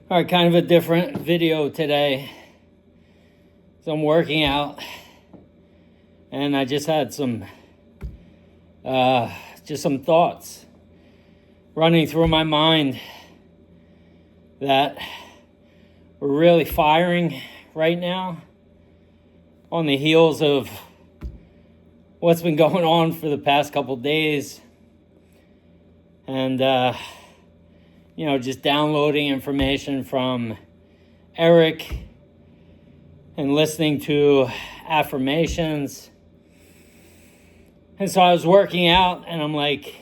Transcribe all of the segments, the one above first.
All right, kind of a different video today. So I'm working out, and I just had some thoughts running through my mind that we're really firing right now on the heels of what's been going on for the past couple days, and just downloading information from Eric and listening to affirmations. And so I was working out, and I'm like,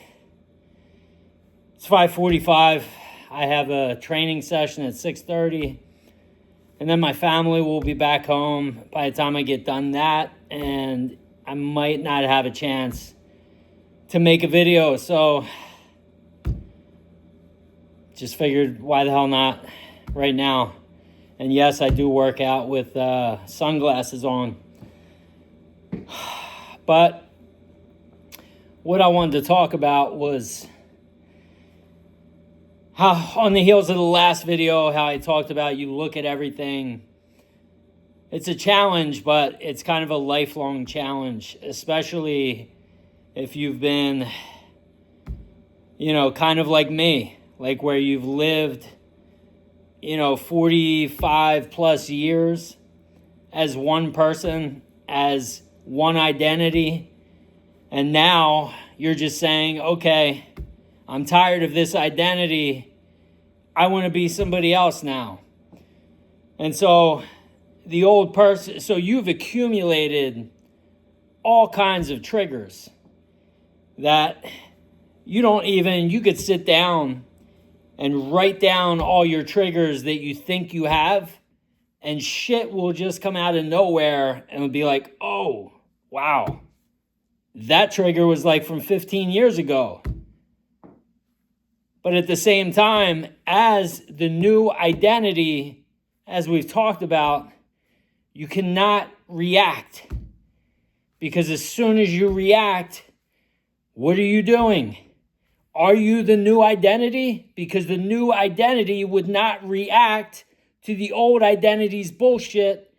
it's 5:45. I have a training session at 6:30, and then my family will be back home by the time I get done that, and I might not have a chance to make a video. So just figured, why the hell not right now? And yes, I do work out with sunglasses on. But what I wanted to talk about was how, on the heels of the last video, how I talked about you look at everything. It's a challenge, but it's kind of a lifelong challenge, especially if you've been, kind of like me, like where you've lived 45 plus years as one person, as one identity. And now you're just saying, okay, I'm tired of this identity. I want to be somebody else now. And so the old person, so you've accumulated all kinds of triggers that you could sit down and write down all your triggers that you think you have, and shit will just come out of nowhere and it'll be like, oh, wow, that trigger was like from 15 years ago. But at the same time, as the new identity, as we've talked about, you cannot react. Because as soon as you react, what are you doing? Are you the new identity? Because the new identity would not react to the old identity's bullshit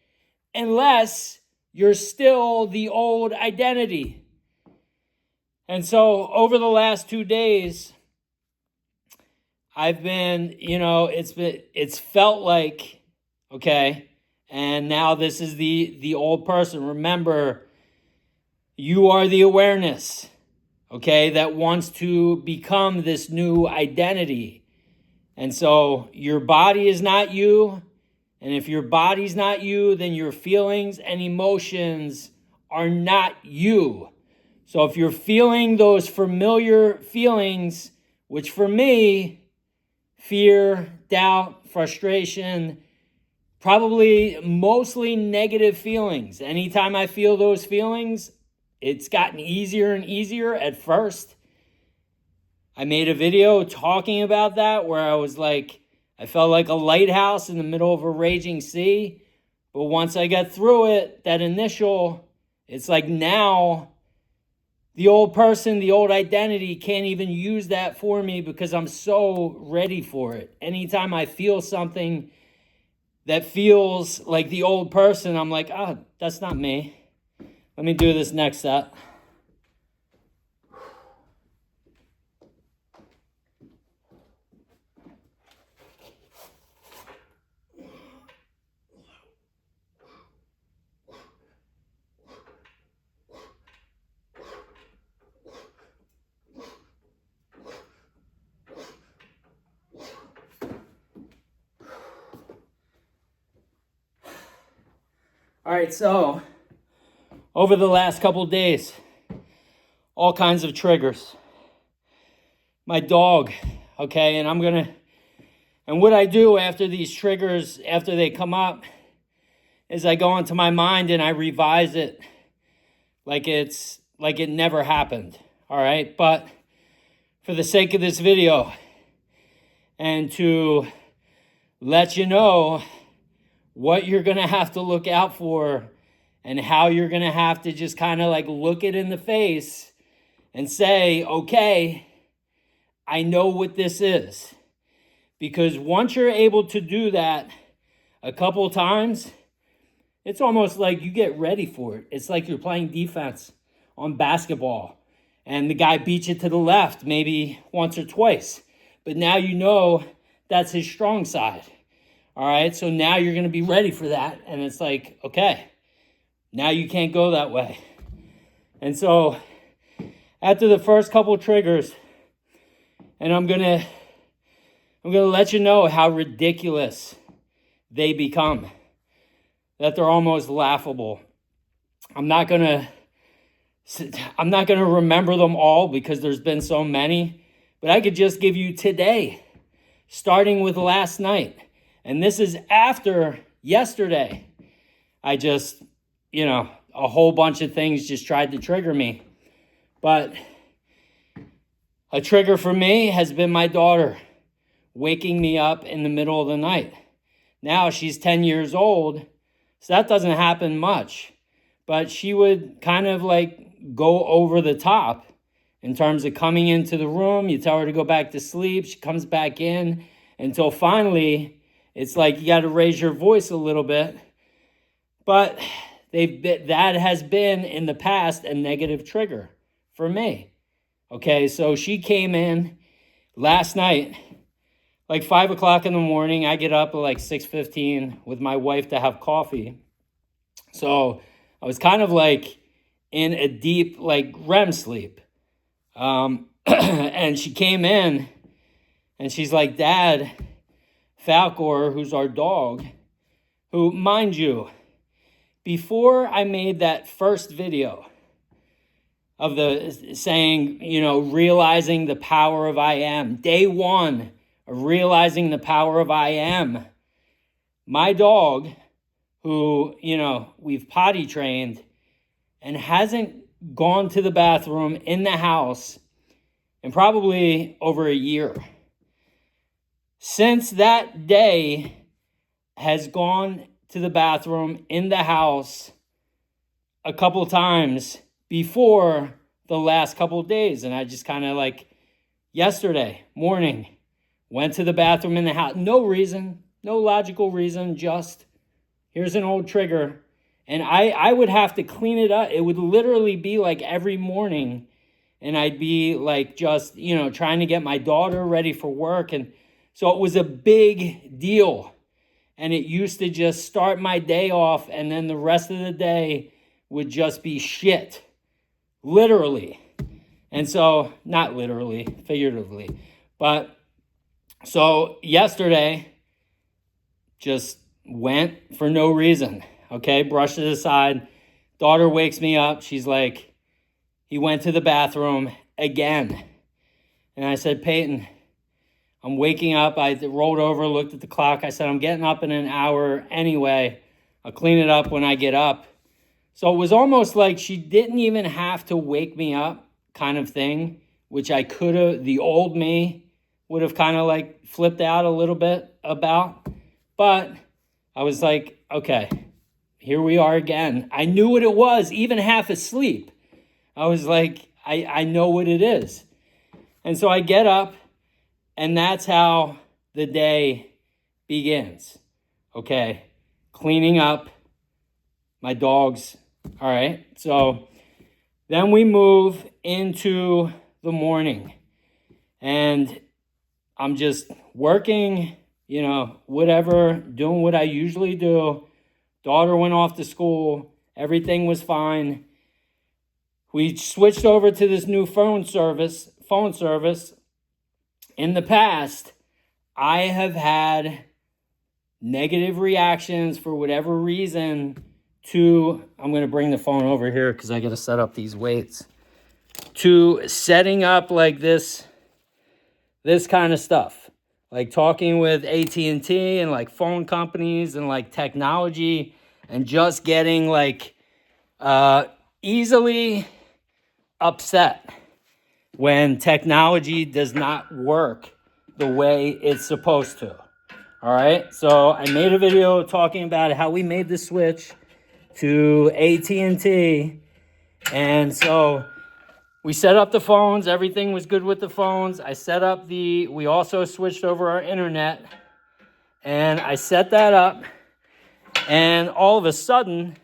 unless you're still the old identity. And so over the last 2 days, I've been, it's felt like, okay, and now this is the old person. Remember, you are the awareness, okay, that wants to become this new identity. And so your body is not you. And if your body's not you, then your feelings and emotions are not you. So if you're feeling those familiar feelings, which for me, fear, doubt, frustration, probably mostly negative feelings. Anytime I feel those feelings, it's gotten easier and easier at first. I made a video talking about that where I was like, I felt like a lighthouse in the middle of a raging sea. But once I got through it, it's like now the old person, the old identity can't even use that for me because I'm so ready for it. Anytime I feel something that feels like the old person, I'm like, that's not me. Let me do this next set. All right, so over the last couple of days, all kinds of triggers. My dog, okay, and what I do after these triggers, after they come up, is I go into my mind and I revise it like it never happened, all right? But for the sake of this video and to let you know what you're going to have to look out for and how you're going to have to just kind of like look it in the face and say, okay, I know what this is. Because once you're able to do that a couple times, it's almost like you get ready for it. It's like you're playing defense on basketball and the guy beats you to the left maybe once or twice. But now you know that's his strong side. All right, so now you're going to be ready for that. And it's like, okay, now you can't go that way. And so after the first couple triggers, and I'm going to let you know how ridiculous they become, that they're almost laughable. I'm not going to remember them all because there's been so many, but I could just give you today, starting with last night. And this is after yesterday. I just, a whole bunch of things just tried to trigger me. But a trigger for me has been my daughter waking me up in the middle of the night. Now she's 10 years old, so that doesn't happen much. But she would kind of like go over the top in terms of coming into the room. You tell her to go back to sleep. She comes back in until finally it's like you got to raise your voice a little bit. But that has been in the past a negative trigger for me. Okay, so she came in last night, like 5 o'clock in the morning. I get up at like 6:15 with my wife to have coffee. So I was kind of like in a deep like REM sleep. And she came in and she's like, Dad, Falcor, who's our dog, who, mind you, before I made that first video of the saying, realizing the power of I am, day one of realizing the power of I am, my dog, who, we've potty trained and hasn't gone to the bathroom in the house in probably over a year. Since that day has gone to the bathroom in the house a couple times before the last couple of days. And I just kind of like yesterday morning went to the bathroom in the house. No reason, no logical reason, just here's an old trigger. And I would have to clean it up. It would literally be like every morning. And I'd be like just, trying to get my daughter ready for work. And so it was a big deal. And it used to just start my day off. And then the rest of the day would just be shit. Literally. And so, not literally, figuratively. But so yesterday, just went for no reason. Okay, brushed it aside. Daughter wakes me up. She's like, he went to the bathroom again. And I said, Peyton, I'm waking up. I rolled over, looked at the clock. I said, I'm getting up in an hour anyway. I'll clean it up when I get up. So it was almost like she didn't even have to wake me up kind of thing, which I could have, the old me would have kind of like flipped out a little bit about. But I was like, okay, here we are again. I knew what it was, even half asleep. I was like, I know what it is. And so I get up, and that's how the day begins. Okay, cleaning up my dogs. All right, so then we move into the morning. And I'm just working, whatever, doing what I usually do. Daughter went off to school. Everything was fine. We switched over to this new phone service. In the past, I have had negative reactions for whatever reason to, I'm going to bring the phone over here because I got to set up these weights, to setting up like this kind of stuff, like talking with AT&T and like phone companies and like technology, and just getting like easily upset when technology does not work the way it's supposed to. All right, so I made a video talking about how we made the switch to AT&T, and so we set up the phones. Everything was good with the phones. I set up we also switched over our internet. And I set that up. And all of a sudden,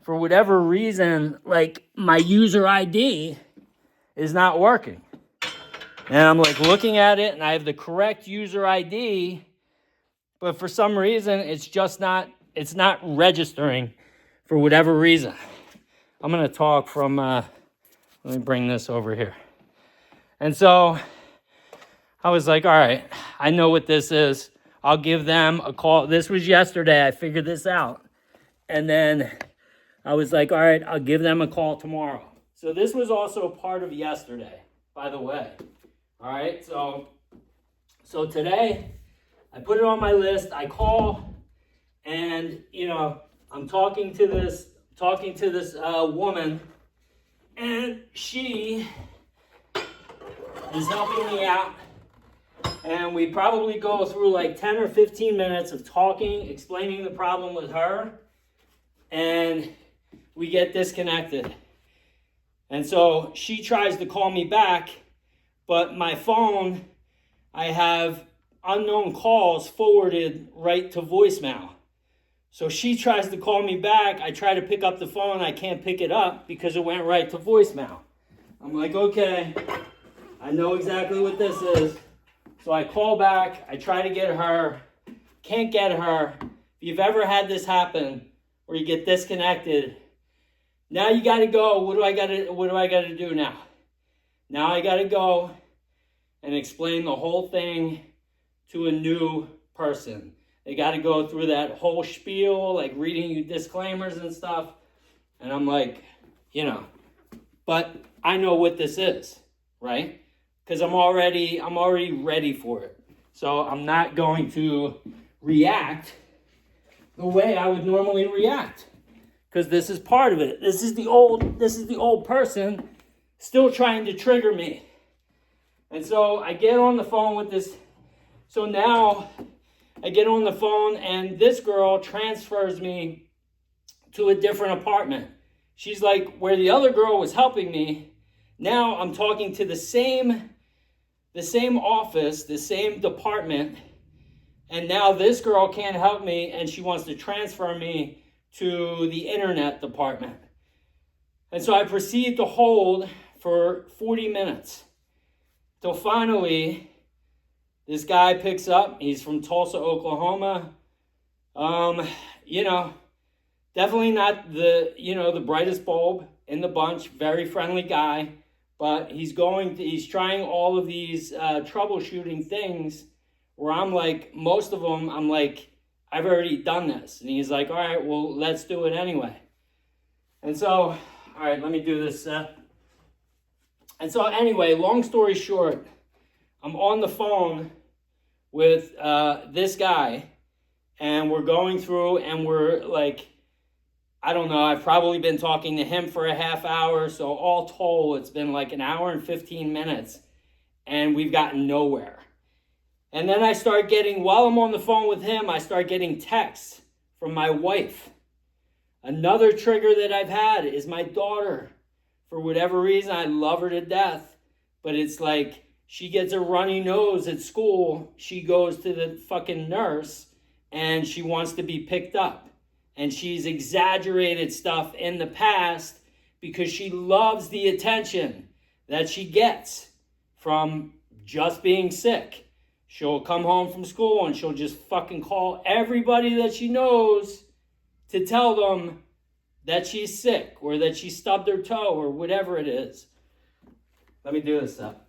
for whatever reason, like my user ID is not working. And I'm like looking at it and I have the correct user ID, but for some reason it's not registering for whatever reason. I'm going to talk from, let me bring this over here. And so I was like, all right, I know what this is. I'll give them a call. This was yesterday. I figured this out. And then I was like, all right, I'll give them a call tomorrow. So this was also part of yesterday, by the way. All right, so today I put it on my list. I call, and I'm talking to this woman, and she is helping me out. And we probably go through like 10 or 15 minutes of talking, explaining the problem with her, and we get disconnected. And so she tries to call me back, but my phone, I have unknown calls forwarded right to voicemail. So she tries to call me back. I try to pick up the phone. I can't pick it up because it went right to voicemail. I'm like, okay, I know exactly what this is. So I call back. I try to get her. Can't get her. If you've ever had this happen where you get disconnected, now you got to go. What do I got to do now? Now I got to go and explain the whole thing to a new person. They got to go through that whole spiel, like reading you disclaimers and stuff. And I'm like, but I know what this is, right? Because I'm already ready for it. So I'm not going to react the way I would normally react, because this is part of it. This is the old person still trying to trigger me. And so I get on the phone with this. So now I get on the phone and this girl transfers me to a different apartment. She's like, where the other girl was helping me, now I'm talking to the same office, the same department, and now this girl can't help me and she wants to transfer me to the internet department. And so I proceed to hold for 40 minutes till finally this guy picks up. He's from Tulsa, Oklahoma. Definitely not the brightest bulb in the bunch. Very friendly guy, but he's trying all of these troubleshooting things where I'm like, most of them, I'm like, I've already done this. And he's like, all right, well, let's do it anyway. And so, all right, let me do this. And so anyway, long story short, I'm on the phone with this guy, and we're going through, and we're like, I don't know, I've probably been talking to him for a half hour, so all told, it's been like an hour and 15 minutes, and we've gotten nowhere. And then while I'm on the phone with him, I start getting texts from my wife. Another trigger that I've had is my daughter. For whatever reason, I love her to death, but it's like she gets a runny nose at school. She goes to the fucking nurse and she wants to be picked up. And she's exaggerated stuff in the past because she loves the attention that she gets from just being sick. She'll come home from school and she'll just fucking call everybody that she knows to tell them that she's sick or that she stubbed her toe or whatever it is. Let me do this up.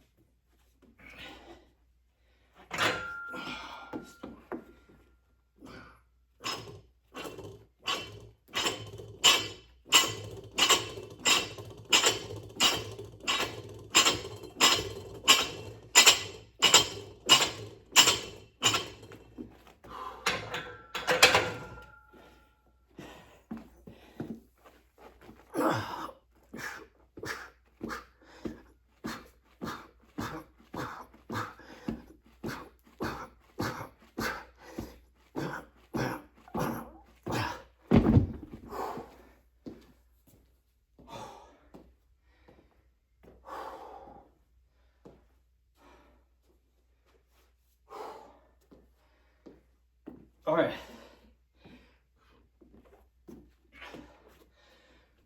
All right.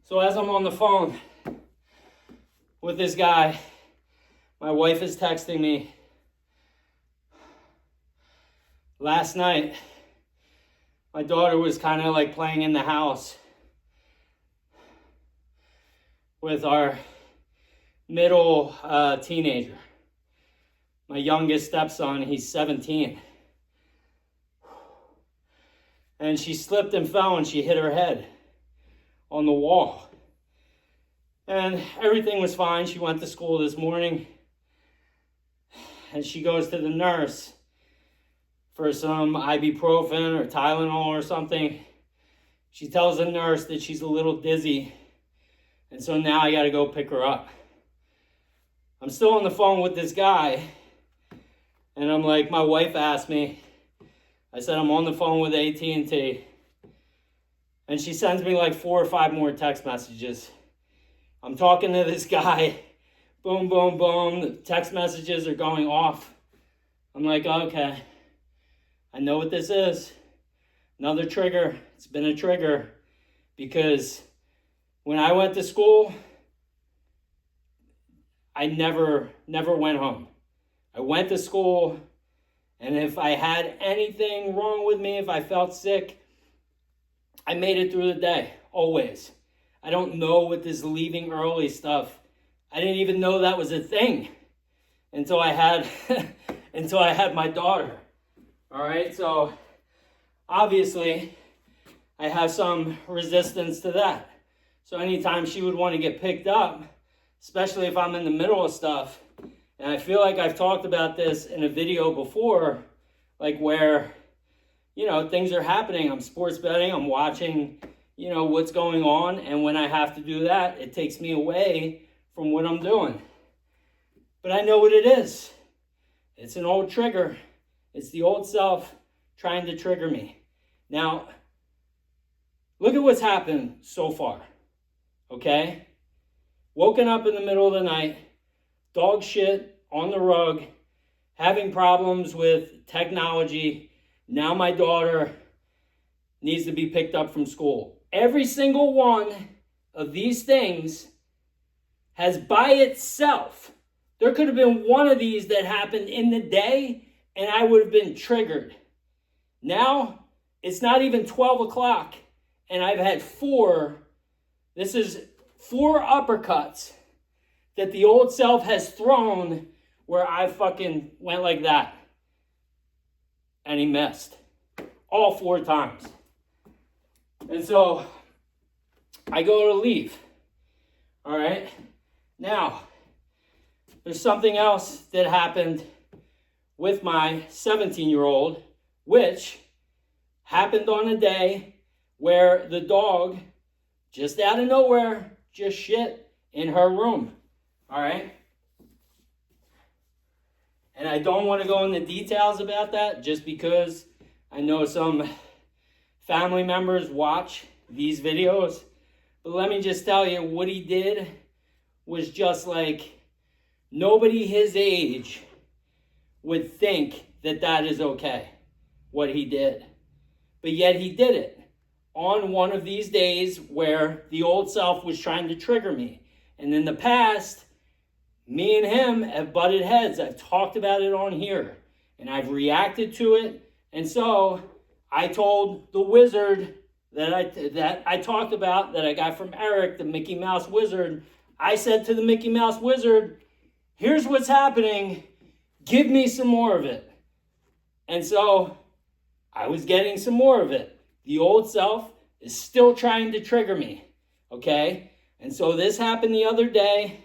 So as I'm on the phone with this guy, my wife is texting me. Last night, my daughter was kind of like playing in the house with our middle teenager. My youngest stepson, he's 17. And she slipped and fell and she hit her head on the wall. And everything was fine. She went to school this morning and she goes to the nurse for some ibuprofen or Tylenol or something. She tells the nurse that she's a little dizzy. And so now I got to go pick her up. I'm still on the phone with this guy. And I'm like, my wife asked me, I said, I'm on the phone with AT&T. And she sends me like 4 or 5 more text messages. I'm talking to this guy. Boom, boom, boom. The text messages are going off. I'm like, okay, I know what this is. Another trigger. It's been a trigger. Because when I went to school, I never went home. I went to school, and if I had anything wrong with me, if I felt sick, I made it through the day, always. I don't know with this leaving early stuff. I didn't even know that was a thing until I had my daughter. All right, so obviously I have some resistance to that. So anytime she would want to get picked up, especially if I'm in the middle of stuff, and I feel like I've talked about this in a video before, like where, things are happening. I'm sports betting, I'm watching, what's going on. And when I have to do that, it takes me away from what I'm doing. But I know what it is. It's an old trigger. It's the old self trying to trigger me. Now, look at what's happened so far, okay? Woken up in the middle of the night, dog shit on the rug, having problems with technology. Now my daughter needs to be picked up from school. Every single one of these things has by itself, there could have been one of these that happened in the day and I would have been triggered. Now, it's not even 12 o'clock and I've had 4 uppercuts that the old self has thrown where I fucking went like that. And he missed. All 4 times. And so, I go to leave. All right? Now, there's something else that happened with my 17-year-old, which happened on a day where the dog, just out of nowhere, just shit in her room. All right? And I don't want to go into details about that just because I know some family members watch these videos. But let me just tell you, what he did was just like nobody his age would think that that is okay, what he did. But yet he did it on one of these days where the old self was trying to trigger me. And in the past, me and him have butted heads. I've talked about it on here. And I've reacted to it. And so I told the wizard that I talked about, that I got from Eric, the Mickey Mouse Wizard. I said to the Mickey Mouse Wizard, here's what's happening. Give me some more of it. And so I was getting some more of it. The old self is still trying to trigger me. Okay? And so this happened the other day.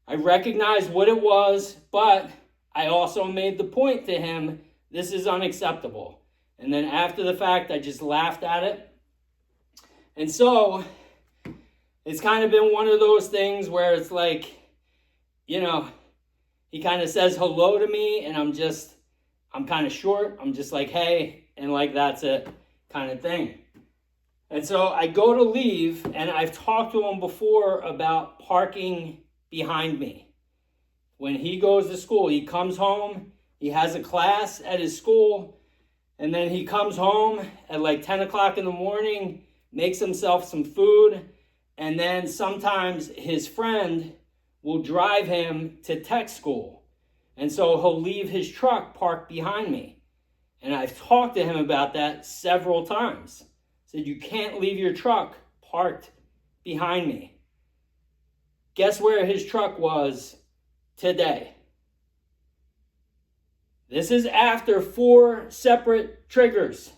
I recognized what it was, but I also made the point to him, this is unacceptable. And then after the fact, I just laughed at it. And so it's kind of been one of those things where it's like, he kind of says hello to me and I'm kind of short. I'm just like, hey, and like, that's it kind of thing. And so I go to leave and I've talked to him before about parking behind me. When he goes to school, he comes home, he has a class at his school, And then he comes home at like 10 o'clock in the morning, makes himself some food, and then sometimes his friend will drive him to tech school. And so he'll leave his truck parked behind me. And I've talked to him about that several times. Said, you can't leave your truck parked behind me. Guess where his truck was today? This is after 4 separate triggers.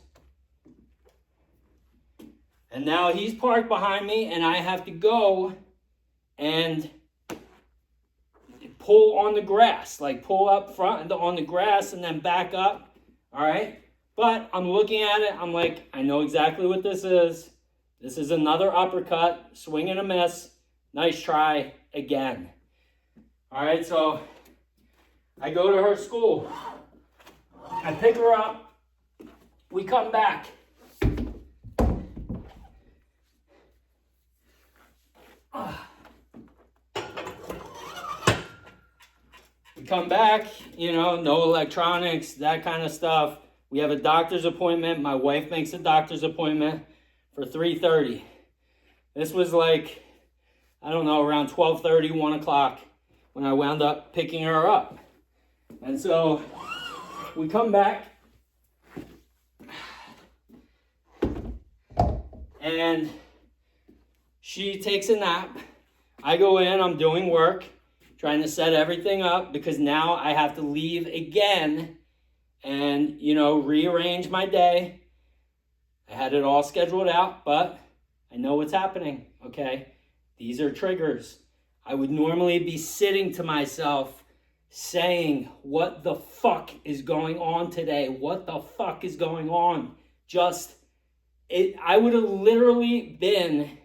And now he's parked behind me, and I have to go and pull on the grass, like pull up front on the grass and then back up. All right. But I'm looking at it. I'm like, I know exactly what this is. This is another uppercut, swing and a miss. Nice try again. All right. So I go to her school. I pick her up. We come back. We come back, no electronics, that kind of stuff. We have a doctor's appointment. My wife makes a doctor's appointment for 3:30. This was like, I don't know, around 12:30, 1 o'clock when I wound up picking her up. And so we come back and she takes a nap. I go in, I'm doing work, trying to set everything up because now I have to leave again and, rearrange my day. I had it all scheduled out, but I know what's happening, okay? These are triggers. I would normally be sitting to myself saying, what the fuck is going on today? What the fuck is going on? I would have literally been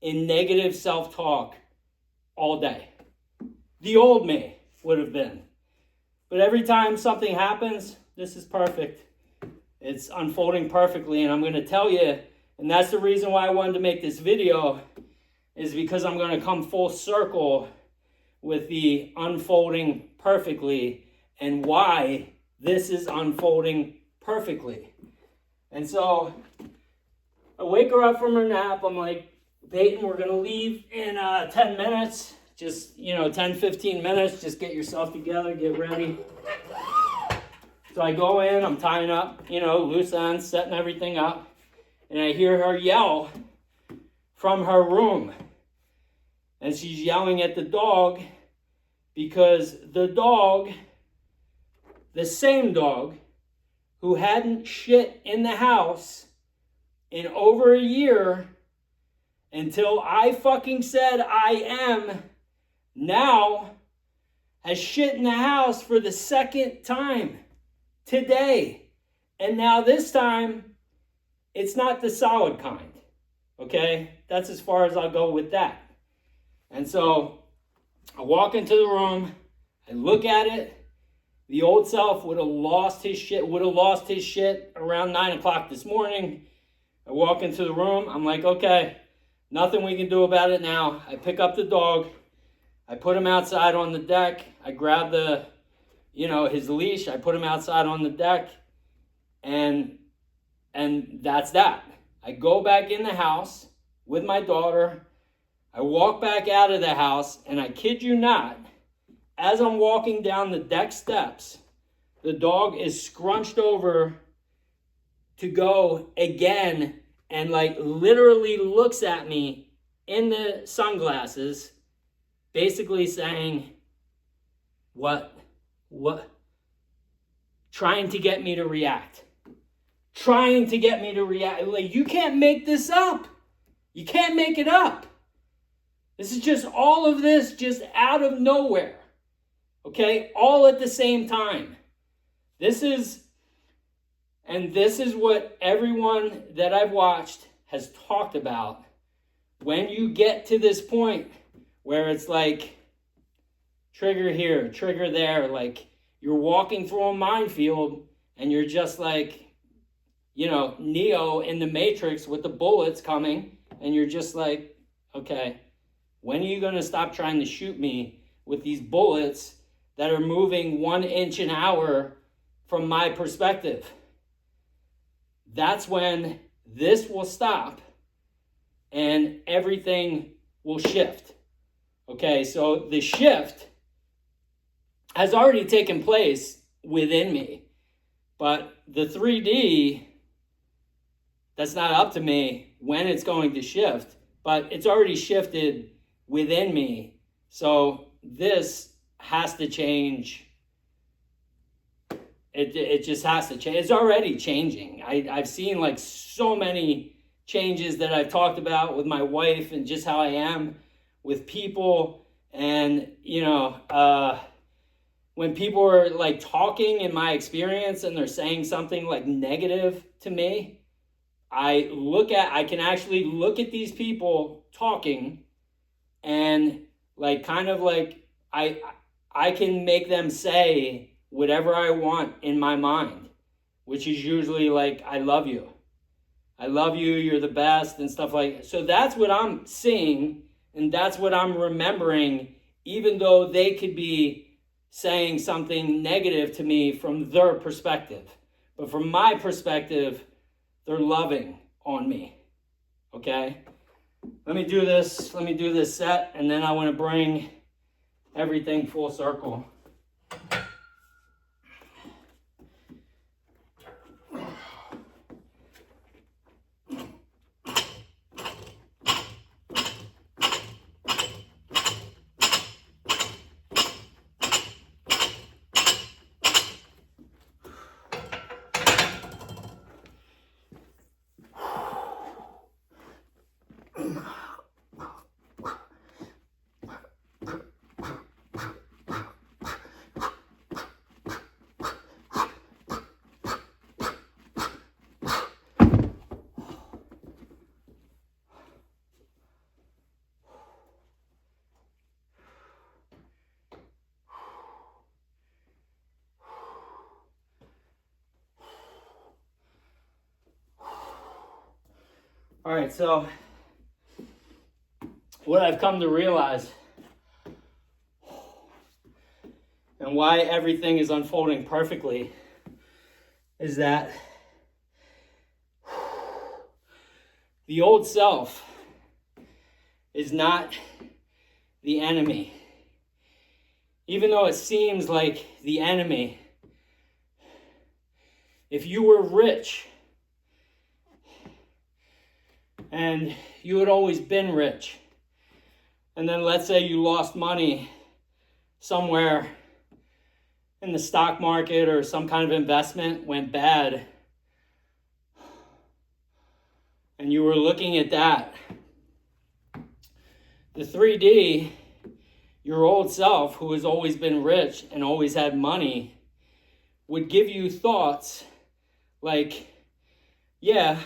in negative self-talk all day. The old me would have been. But every time something happens, this is perfect. It's unfolding perfectly, and I'm going to tell you, and that's the reason why I wanted to make this video, is because I'm going to come full circle with the unfolding perfectly and why this is unfolding perfectly. And so I wake her up from her nap. I'm like, Peyton, we're going to leave in 10 minutes. Just, 10, 15 minutes. Just get yourself together, get ready. So I go in, I'm tying up, loose ends, setting everything up. And I hear her yell from her room. And she's yelling at the dog because the dog, the same dog who hadn't shit in the house in over a year until I fucking said I am, now has shit in the house for the second time today. And now this time, it's not the solid kind. Okay? That's as far as I'll go with that. And so I walk into the room, I look at it. The old self would have lost his shit around 9 o'clock this morning. I walk into the room, I'm like, okay, nothing we can do about it now. I pick up the dog, I put him outside on the deck, I grab his leash, I put him outside on the deck, and that's that. I go back in the house with my daughter, I walk back out of the house, and I kid you not, as I'm walking down the deck steps, the dog is scrunched over to go again and literally looks at me in the sunglasses, basically saying, what? Trying to get me to react. You can't make this up. You can't make it up. This is just all of this just out of nowhere. Okay? All at the same time. This is what everyone that I've watched has talked about. When you get to this point where it's like trigger here, trigger there, like you're walking through a minefield and you're just like, Neo in the Matrix with the bullets coming, and you're just like, okay, when are you going to stop trying to shoot me with these bullets that are moving 1 inch an hour from my perspective? that's when this will stop and everything will shift. Okay, so the shift has already taken place within me, but the 3D, that's not up to me when it's going to shift, but it's already shifted within me. So this has to change. It just has to change. It's already changing. I've seen like so many changes that I've talked about with my wife and just how I am with people. And, when people are like talking in my experience and they're saying something like negative to me, I can actually look at these people talking and like kind of like I can make them say whatever I want in my mind, which is usually like, I love you, you're the best, and stuff like that. So that's what I'm seeing, and that's what I'm remembering, even though they could be saying something negative to me from their perspective. But from my perspective, they're loving on me. Okay? Let me do this set, and then I want to bring everything full circle. All right, so what I've come to realize and why everything is unfolding perfectly is that the old self is not the enemy. Even though it seems like the enemy, if you were rich and you had always been rich, and then let's say you lost money somewhere in the stock market or some kind of investment went bad, and you were looking at that, the 3D, your old self, who has always been rich and always had money, would give you thoughts like, yeah,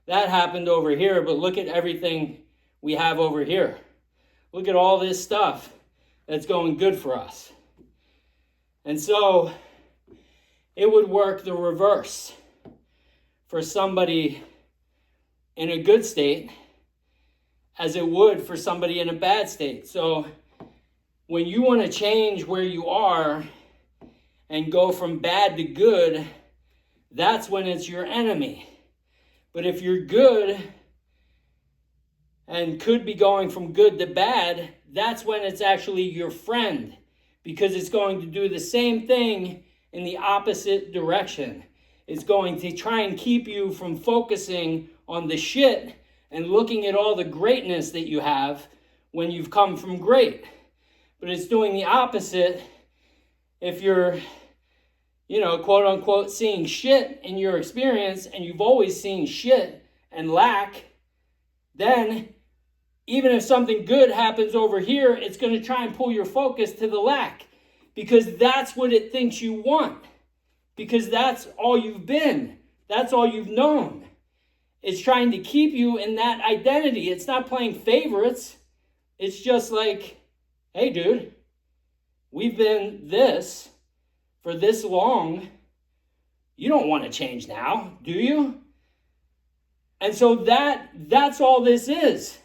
that happened over here, but look at everything we have over here. Look at all this stuff that's going good for us. And so it would work the reverse for somebody in a good state as it would for somebody in a bad state. So when you want to change where you are and go from bad to good, that's when it's your enemy. But if you're good and could be going from good to bad, that's when it's actually your friend, because it's going to do the same thing in the opposite direction. It's going to try and keep you from focusing on the shit and looking at all the greatness that you have when you've come from great. But it's doing the opposite if you're, quote unquote, seeing shit in your experience, and you've always seen shit and lack. Then even if something good happens over here, it's going to try and pull your focus to the lack, because that's what it thinks you want, because that's all you've been. That's all you've known. It's trying to keep you in that identity. It's not playing favorites. It's just like, hey, dude, we've been this for this long. You don't want to change now, do you? And so that's all this is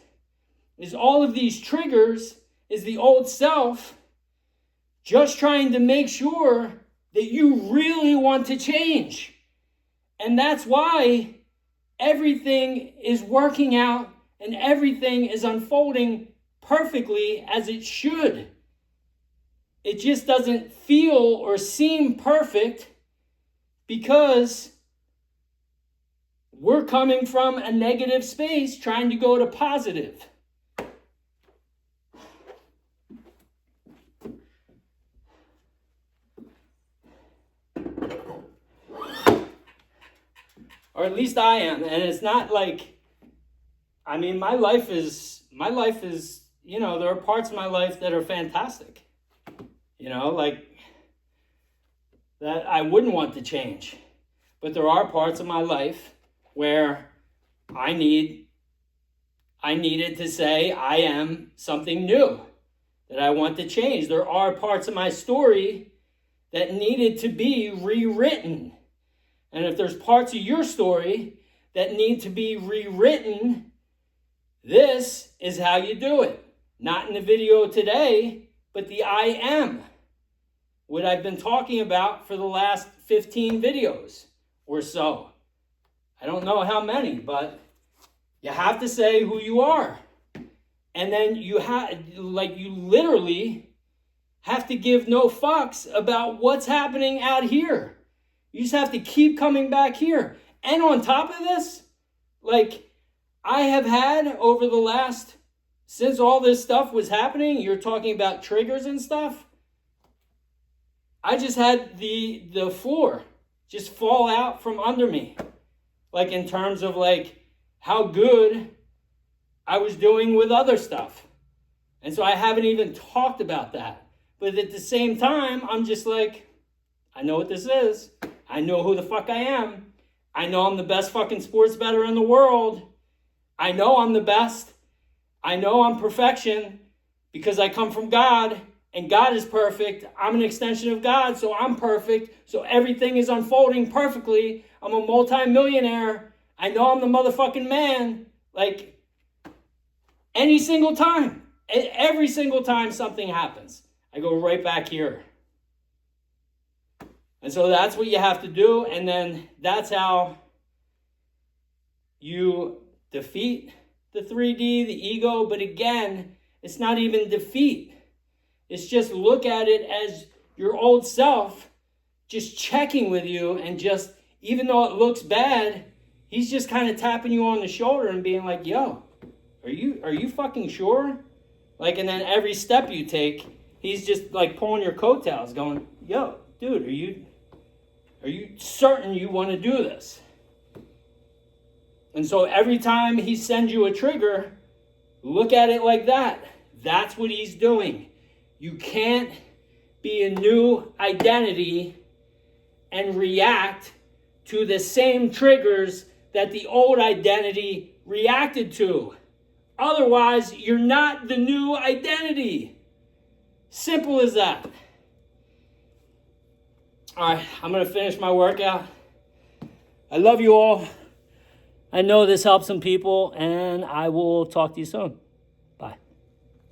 all of these triggers is the old self just trying to make sure that you really want to change. And that's why everything is working out and everything is unfolding perfectly as it should. It just doesn't feel or seem perfect because we're coming from a negative space trying to go to positive. Or at least I am. And it's not like, I mean, my life is, you know, there are parts of my life that are fantastic. You know, like that I wouldn't want to change. But there are parts of my life where I needed to say I am something new, that I want to change. There are parts of my story that needed to be rewritten. And if there's parts of your story that need to be rewritten, this is how you do it. Not in the video today, but the I am. What I've been talking about for the last 15 videos or so. I don't know how many, but you have to say who you are. And then you literally have to give no fucks about what's happening out here. You just have to keep coming back here. And on top of this, like I have had over the last, since all this stuff was happening, you're talking about triggers and stuff. I just had the floor just fall out from under me. Like in terms of like how good I was doing with other stuff. And so I haven't even talked about that. But at the same time, I'm just like, I know what this is. I know who the fuck I am. I know I'm the best fucking sports bettor in the world. I know I'm the best. I know I'm perfection because I come from God and God is perfect. I'm an extension of God, so I'm perfect. So everything is unfolding perfectly. I'm a multi-millionaire. I know I'm the motherfucking man. Like, any single time, every single time something happens, I go right back here. And so that's what you have to do. And then that's how you defeat the 3D, the ego. But again, it's not even defeat. It's just look at it as your old self just checking with you and just, even though it looks bad, he's just kind of tapping you on the shoulder and being like, yo, are you fucking sure? Like, and then every step you take, he's just like pulling your coattails going, yo, dude, are you certain you want to do this? And so every time he sends you a trigger, look at it like that. That's what he's doing. You can't be a new identity and react to the same triggers that the old identity reacted to. Otherwise, you're not the new identity. Simple as that. All right, I'm going to finish my workout. I love you all. I know this helps some people, and I will talk to you soon.